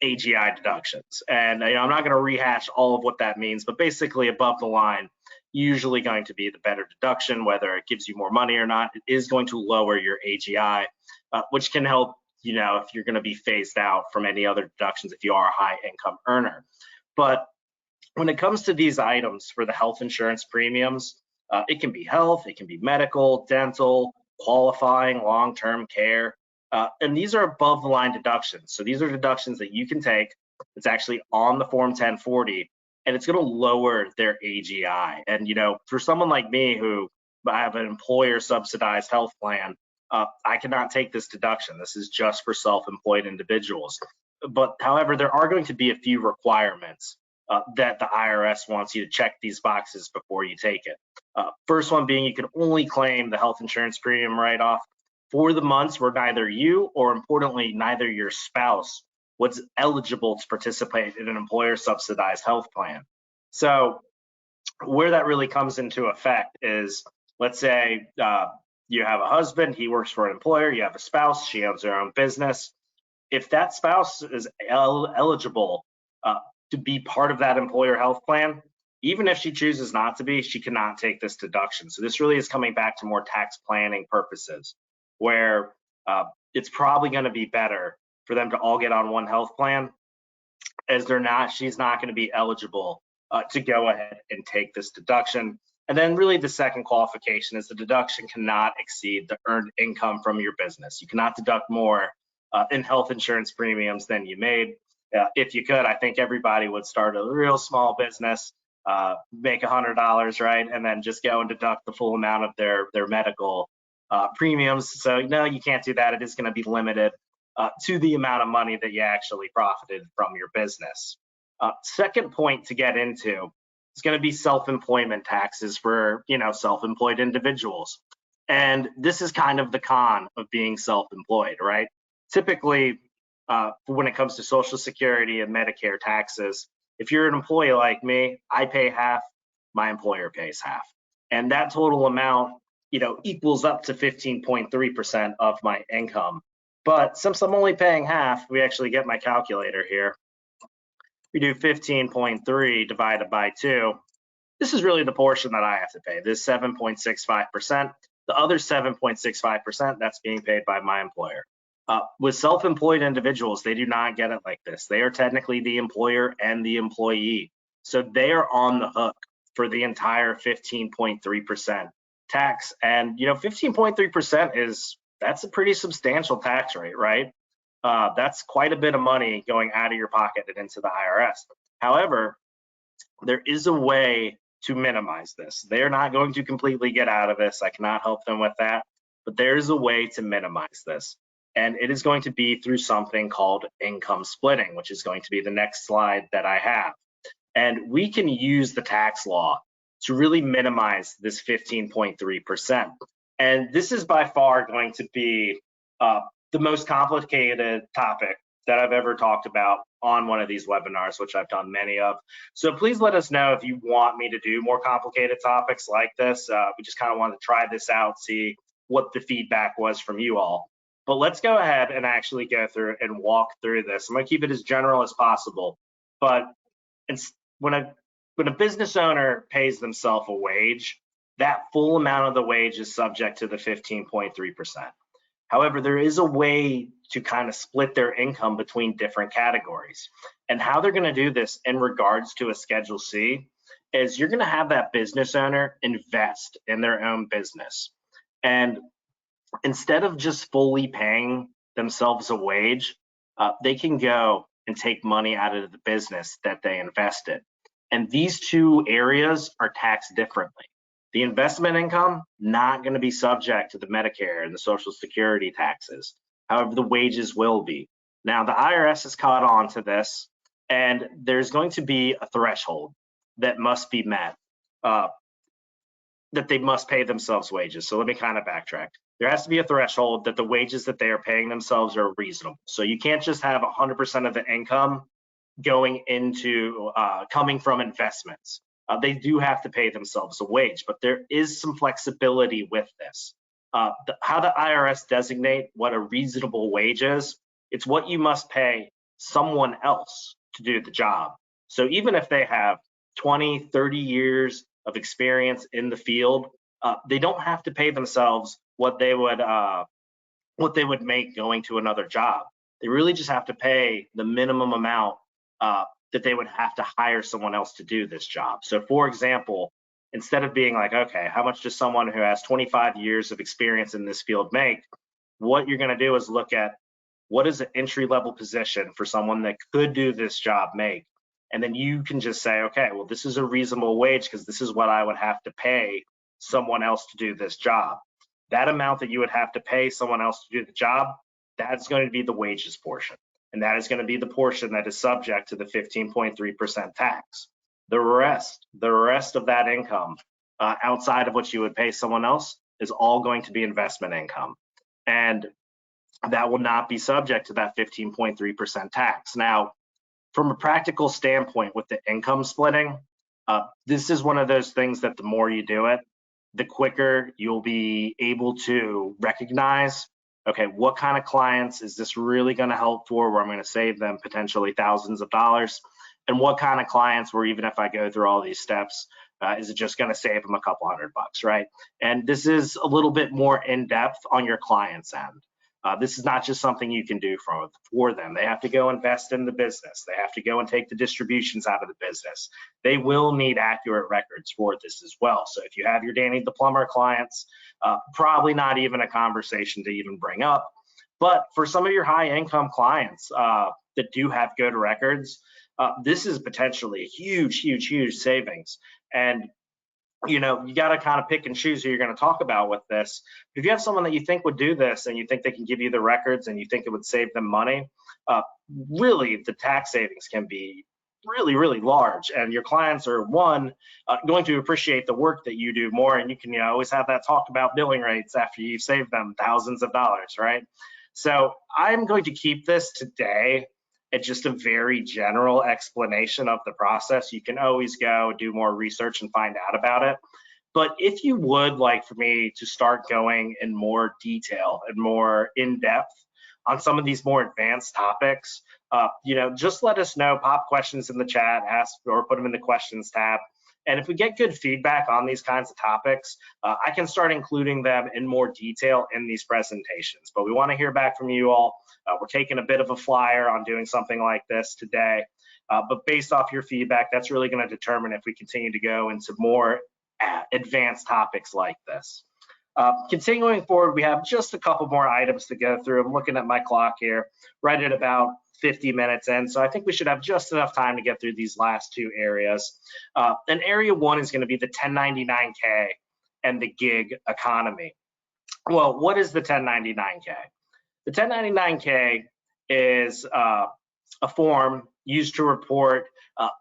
AGI deductions. And I'm not going to rehash all of what that means, but basically above the line, usually going to be the better deduction, whether it gives you more money or not. It is going to lower your AGI, which can help, if you're going to be phased out from any other deductions if you are a high income earner. But when it comes to these items for the health insurance premiums, it can be health, it can be medical, dental, qualifying, long-term care, and these are above the line deductions. So these are deductions that you can take. It's actually on the Form 1040, and it's going to lower their AGI. And for someone like me who I have an employer subsidized health plan, I cannot take this deduction. This is just for self-employed individuals. But however, there are going to be a few requirements that the IRS wants you to check these boxes before you take it. First one being you can only claim the health insurance premium write-off for the months where neither you or, importantly, neither your spouse was eligible to participate in an employer subsidized health plan. So where that really comes into effect is, let's say you have a husband, he works for an employer, you have a spouse, she owns her own business. If that spouse is eligible to be part of that employer health plan, even if she chooses not to be, she cannot take this deduction. So this really is coming back to more tax planning purposes, where it's probably going to be better for them to all get on one health plan, as she's not going to be eligible to go ahead and take this deduction. And then really the second qualification is the deduction cannot exceed the earned income from your business. You cannot deduct more in health insurance premiums than you made. If you could, I think everybody would start a real small business, make $100, right? And then just go and deduct the full amount of their medical premiums. So no, you can't do that. It is going to be limited to the amount of money that you actually profited from your business. Second point to get into is going to be self-employment taxes for, self-employed individuals. And this is kind of the con of being self-employed, right? Typically, when it comes to Social Security and Medicare taxes, if you're an employee like me, I pay half, my employer pays half. And that total amount, equals up to 15.3% of my income. But since I'm only paying half, we actually get my calculator here. We do 15.3 divided by 2. This is really the portion that I have to pay. This 7.65%. The other 7.65%, that's being paid by my employer. With self-employed individuals, they do not get it like this. They are technically the employer and the employee. So they are on the hook for the entire 15.3% tax. And 15.3% that's a pretty substantial tax rate, right? That's quite a bit of money going out of your pocket and into the IRS. However, there is a way to minimize this. They're not going to completely get out of this. I cannot help them with that, but there is a way to minimize this. And it is going to be through something called income splitting, which is going to be the next slide that I have. And we can use the tax law to really minimize this 15.3%. And this is by far going to be the most complicated topic that I've ever talked about on one of these webinars, which I've done many of. So please let us know if you want me to do more complicated topics like this. We just kind of wanted to try this out, see what the feedback was from you all. But let's go ahead and actually go through and walk through this. I'm going to keep it as general as possible. But when a business owner pays themselves a wage, that full amount of the wage is subject to the 15.3%. However, there is a way to kind of split their income between different categories. And how they're going to do this in regards to a Schedule C is you're going to have that business owner invest in their own business. And instead of just fully paying themselves a wage, they can go and take money out of the business that they invested. And these two areas are taxed differently. The investment income, not going to be subject to the Medicare and the Social Security taxes. However, the wages will be. Now, the IRS has caught on to this, and there's going to be a threshold that must be met, that they must pay themselves wages. So let me kind of backtrack. There has to be a threshold that the wages that they are paying themselves are reasonable. So you can't just have 100% of the income going into coming from investments. they do have to pay themselves a wage, but there is some flexibility with this. How the IRS designate what a reasonable wage is, it's what you must pay someone else to do the job. So even if they have 20, 30 years of experience in the field, they don't have to pay themselves what they would make going to another job. They really just have to pay the minimum amount that they would have to hire someone else to do this job. So for example, instead of being like, okay, how much does someone who has 25 years of experience in this field make? What you're gonna do is look at what is an entry-level position for someone that could do this job make? And then you can just say, okay, well, this is a reasonable wage because this is what I would have to pay someone else to do this job. That amount that you would have to pay someone else to do the job, that's going to be the wages portion. And that is going to be the portion that is subject to the 15.3% tax. The rest of that income outside of what you would pay someone else is all going to be investment income. And that will not be subject to that 15.3% tax. Now, from a practical standpoint with the income splitting, this is one of those things that the more you do it, the quicker you'll be able to recognize, okay, what kind of clients is this really going to help for, where I'm going to save them potentially thousands of dollars, and what kind of clients where even if I go through all these steps, is it just going to save them a couple $100, right? And this is a little bit more in depth on your client's end. This is not just something you can do for them. They have to go invest in the business. They have to go and take the distributions out of the business. They will need accurate records for this as well. So if you have your Danny the Plumber clients, probably not even a conversation to even bring up. But for some of your high income clients that do have good records, this is potentially a huge savings. And you got to kind of pick and choose who you're going to talk about with this. If you have someone that you think would do this and you think they can give you the records and you think it would save them money, really the tax savings can be really large. And your clients are, one, going to appreciate the work that you do more, and you can always have that talk about billing rates after you've saved them thousands of dollars, right? So I'm going to keep this today at just a very general explanation of the process. You can always go do more research and find out about it. But if you would like for me to start going in more detail and more in depth on some of these more advanced topics, just let us know, pop questions in the chat, ask or put them in the questions tab. And if we get good feedback on these kinds of topics, I can start including them in more detail in these presentations. But we want to hear back from you all. We're taking a bit of a flyer on doing something like this today. But based off your feedback, that's really going to determine if we continue to go into more advanced topics like this. Continuing forward, we have just a couple more items to go through. I'm looking at my clock here, right at about 50 minutes in. So I think we should have just enough time to get through these last two areas. And area one is going to be the 1099K and the gig economy. Well, what is the 1099K? The 1099K is a form used to report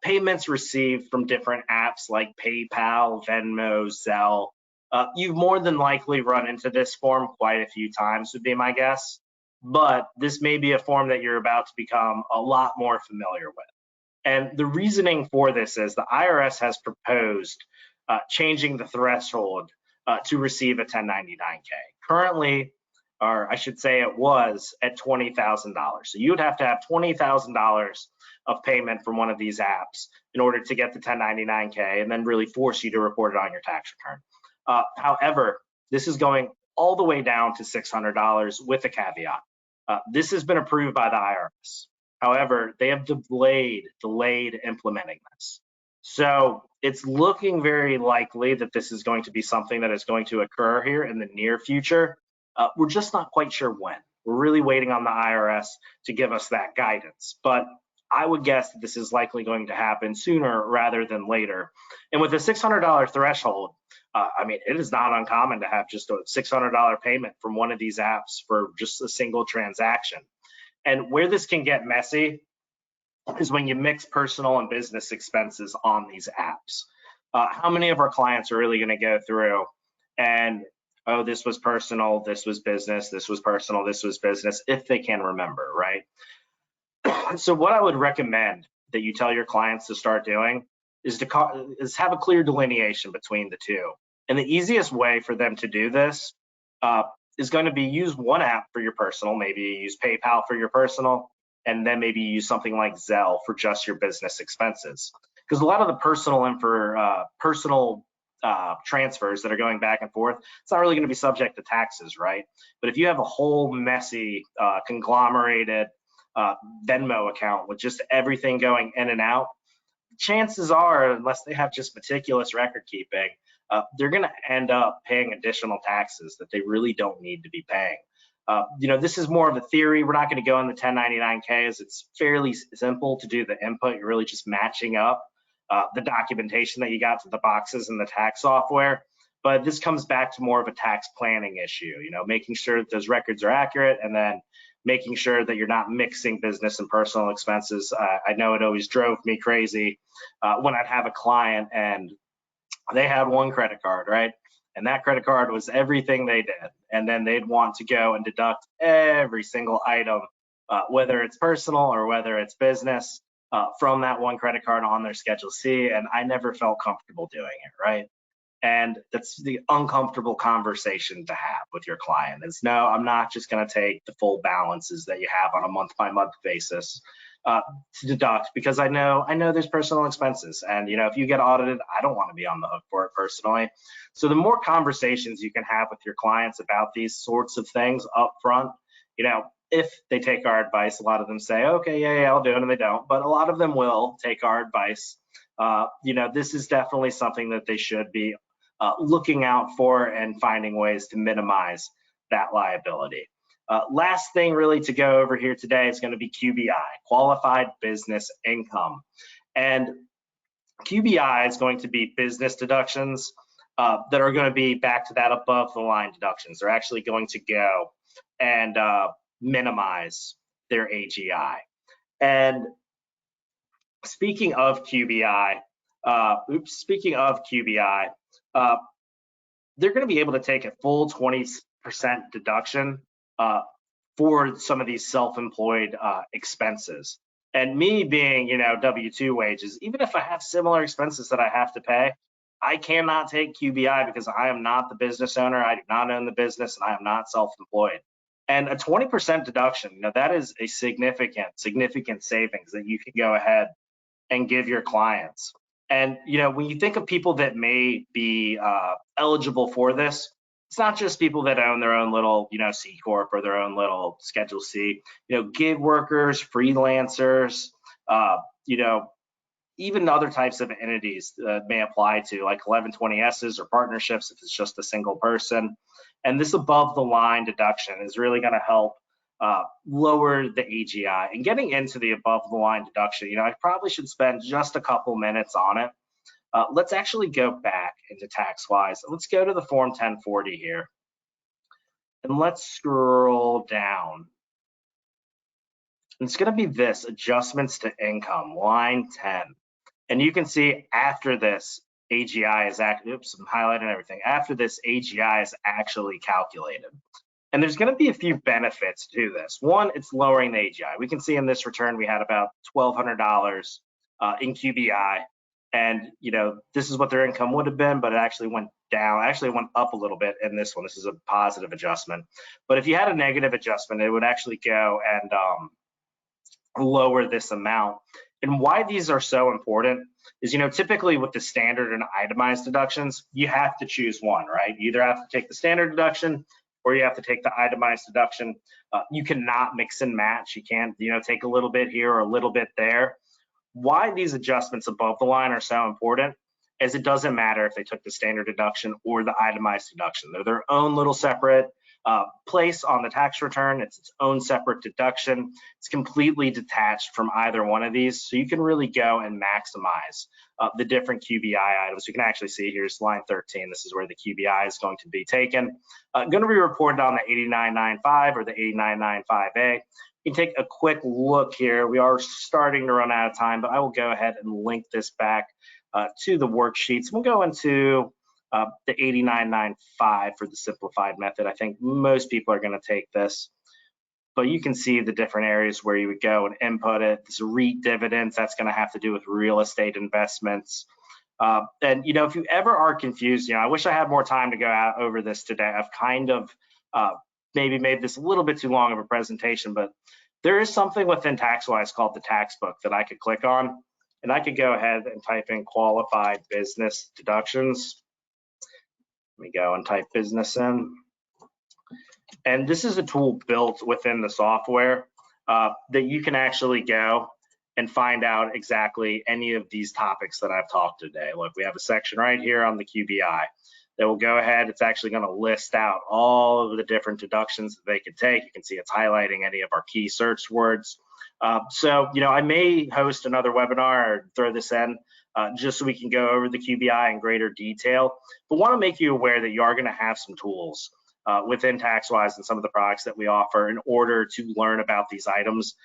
payments received from different apps like PayPal, Venmo, Zelle. You've more than likely run into this form quite a few times, would be my guess. But this may be a form that you're about to become a lot more familiar with. And the reasoning for this is the IRS has proposed changing the threshold to receive a 1099K. Currently, or I should say it was at $20,000. So you would have to have $20,000 of payment from one of these apps in order to get the 1099K and then really force you to report it on your tax return. However, this is going all the way down to $600 with a caveat. This has been approved by the IRS. However, they have delayed implementing this. So it's looking very likely that this is going to be something that is going to occur here in the near future. We're just not quite sure when. We're really waiting on the IRS to give us that guidance. But I would guess that this is likely going to happen sooner rather than later. And with a $600 threshold, I mean, it is not uncommon to have just a $600 payment from one of these apps for just a single transaction. And where this can get messy is when you mix personal and business expenses on these apps. How many of our clients are really going to go through and, oh, this was personal, this was business, this was personal, this was business, if they can remember, right? So what I would recommend that you tell your clients to start doing is have a clear delineation between the two. And the easiest way for them to do this is going to be use one app for your personal, maybe use PayPal for your personal, and then maybe use something like Zelle for just your business expenses. Because a lot of the personal transfers that are going back and forth, it's not really going to be subject to taxes, right? But if you have a whole messy conglomerated Venmo account with just everything going in and out, chances are, unless they have just meticulous record keeping, they're going to end up paying additional taxes that they really don't need to be paying. This is more of a theory. We're not going to go in the 1099-Ks. It's fairly simple to do the input. You're really just matching up the documentation that you got to the boxes in the tax software. But this comes back to more of a tax planning issue, making sure that those records are accurate, and then making sure that you're not mixing business and personal expenses. I know it always drove me crazy when I'd have a client and they had one credit card, right? And that credit card was everything they did. And then they'd want to go and deduct every single item, whether it's personal or whether it's business, from that one credit card on their Schedule C. And I never felt comfortable doing it, right? And that's the uncomfortable conversation to have with your client is, no, I'm not just going to take the full balances that you have on a month-by-month basis to deduct, because I know there's personal expenses. And, if you get audited, I don't want to be on the hook for it personally. So the more conversations you can have with your clients about these sorts of things up front, if they take our advice, a lot of them say, okay, yeah, I'll do it, and they don't. But a lot of them will take our advice. This is definitely something that they should be looking out for and finding ways to minimize that liability. Last thing really to go over here today is going to be QBI, Qualified Business Income. And QBI is going to be business deductions that are going to be back to that above the line deductions. They're actually going to go and minimize their AGI. And speaking of QBI, they're going to be able to take a full 20% deduction for some of these self-employed expenses. And me being, W-2 wages, even if I have similar expenses that I have to pay, I cannot take QBI because I am not the business owner. I do not own the business, and I am not self-employed. And a 20% deduction, that is a significant savings that you can go ahead and give your clients. And, when you think of people that may be eligible for this, it's not just people that own their own little, C Corp or their own little Schedule C, gig workers, freelancers, even other types of entities that may apply to, like 1120Ss or partnerships if it's just a single person. And this above the line deduction is really going to help lower the AGI. And getting into the above the line deduction, I probably should spend just a couple minutes on it. Let's actually go back into TaxWise. Let's go to the Form 1040 here. And let's scroll down. And it's going to be this, adjustments to income, line 10. And you can see after this, AGI is, I'm highlighting everything. After this, AGI is actually calculated. And there's going to be a few benefits to this. One, it's lowering the AGI. We can see in this return, we had about $1,200 in QBI. And, this is what their income would have been, but it actually went down. Actually went up a little bit in this one. This is a positive adjustment. But if you had a negative adjustment, it would actually go and lower this amount. And why these are so important is, typically with the standard and itemized deductions, you have to choose one, right? You either have to take the standard deduction or you have to take the itemized deduction. You cannot mix and match. You can't, take a little bit here or a little bit there. Why these adjustments above the line are so important is it doesn't matter if they took the standard deduction or the itemized deduction. They're their own little separate place on the tax return. It's its own separate deduction. It's completely detached from either one of these. So you can really go and maximize the different QBI items. You can actually see here's line 13. This is where the QBI is going to be taken. Going to be reported on the 8995 or the 8995A. You can take a quick look here. We are starting to run out of time, but I will go ahead and link this back to the worksheets. We'll go into the 8995 for the simplified method. I think most people are going to take this. but you can see the different areas where you would go and input it. This REIT dividends, that's going to have to do with real estate investments. And if you ever are confused, I wish I had more time to go out over this today. I've kind of maybe made this a little bit too long of a presentation, but there is something within TaxWise called the tax book that I could click on, and I could go ahead and type in qualified business deductions. Let me go and type business in. And this is a tool built within the software that you can actually go and find out exactly any of these topics that I've talked today. Look, we have a section right here on the QBI that will go ahead. It's actually going to list out all of the different deductions that they could take. You can see it's highlighting any of our key search words. So, I may host another webinar or throw this in just so we can go over the QBI in greater detail, but want to make you aware that you are going to have some tools within TaxWise and some of the products that we offer in order to learn about these items,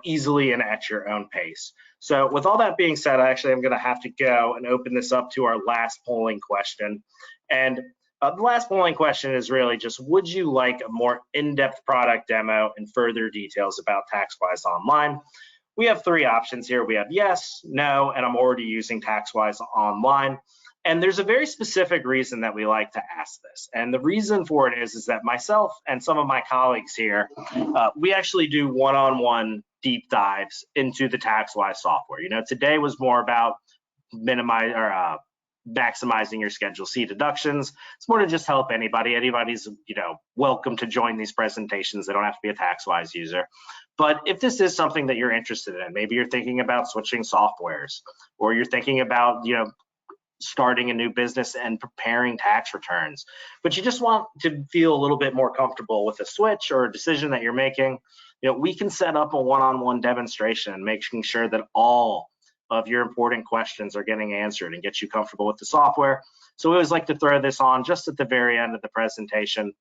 easily and at your own pace. So with all that being said, actually, I'm going to have to go and open this up to our last polling question. And the last polling question is really just, would you like a more in-depth product demo and further details about TaxWise Online? We have three options here. We have yes, no, and I'm already using TaxWise Online. And there's a very specific reason that we like to ask this. And the reason for it is that myself and some of my colleagues here, we actually do one-on-one deep dives into the TaxWise software. Today was more about maximizing your Schedule C deductions. It's more to just help anybody. Anybody's, welcome to join these presentations. They don't have to be a TaxWise user. But if this is something that you're interested in, maybe you're thinking about switching softwares, or you're thinking about, starting a new business and preparing tax returns, but you just want to feel a little bit more comfortable with a switch or a decision that you're making, we can set up a one-on-one demonstration, making sure that all of your important questions are getting answered and get you comfortable with the software. So we always like to throw this on just at the very end of the presentation.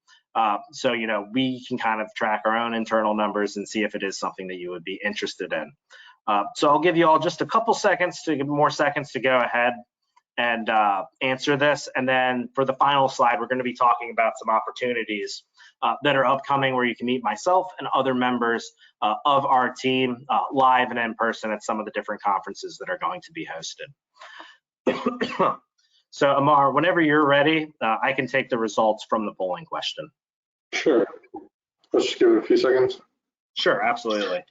So, we can kind of track our own internal numbers and see if it is something that you would be interested in. So I'll give you all just a couple more seconds to go ahead and answer this. And then for the final slide, we're going to be talking about some opportunities that are upcoming where you can meet myself and other members of our team live and in person at some of the different conferences that are going to be hosted. So Amar, whenever you're ready, I can take the results from the polling question. Sure. Let's just give it a few seconds. Sure, absolutely.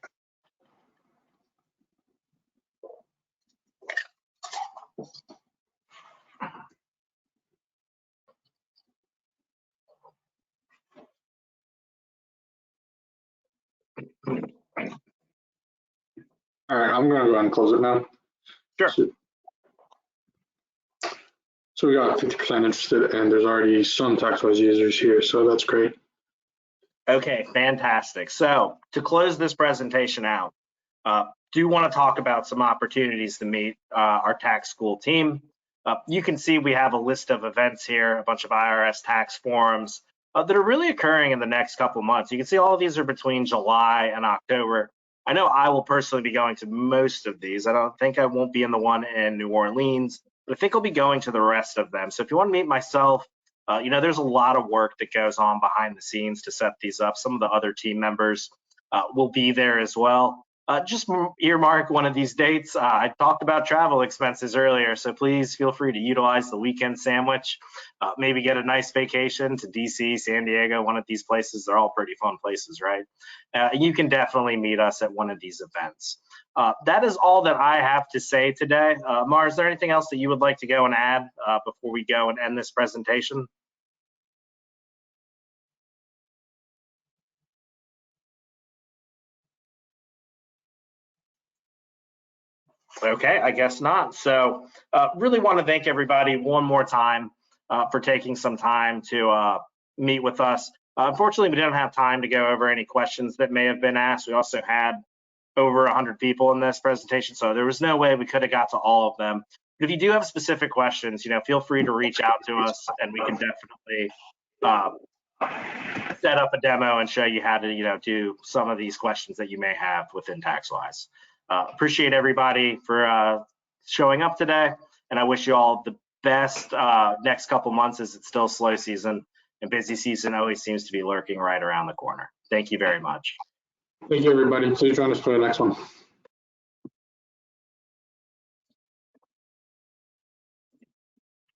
All right, I'm going to go ahead and close it now. Sure. So we got 50% interested, and there's already some TaxWise users here, so that's great. Okay, fantastic. So to close this presentation out, do want to talk about some opportunities to meet our tax school team. You can see we have a list of events here, a bunch of IRS tax forums that are really occurring in the next couple of months. You can see all of these are between July and October. I know I will personally be going to most of these. I don't think I won't be in the one in New Orleans, but I think I'll be going to the rest of them. So if you want to meet myself, there's a lot of work that goes on behind the scenes to set these up. Some of the other team members will be there as well. Just earmark one of these dates. I talked about travel expenses earlier, so please feel free to utilize the weekend sandwich. Maybe get a nice vacation to DC, San Diego, one of these places. They're all pretty fun places, right? You can definitely meet us at one of these events. That is all that I have to say today. Mar, is there anything else that you would like to go and add before we go and end this presentation? Okay, I guess not. So really want to thank everybody one more time for taking some time to meet with us. Unfortunately, we didn't have time to go over any questions that may have been asked. We also had over 100 people in this presentation, so there was no way we could have got to all of them. But if you do have specific questions, feel free to reach out to us, and we can definitely set up a demo and show you how to, do some of these questions that you may have within TaxWise. Appreciate everybody for showing up today, and I wish you all the best next couple months, as it's still slow season and busy season always seems to be lurking right around the corner. Thank you very much. Thank you, everybody. Please join us for the next one.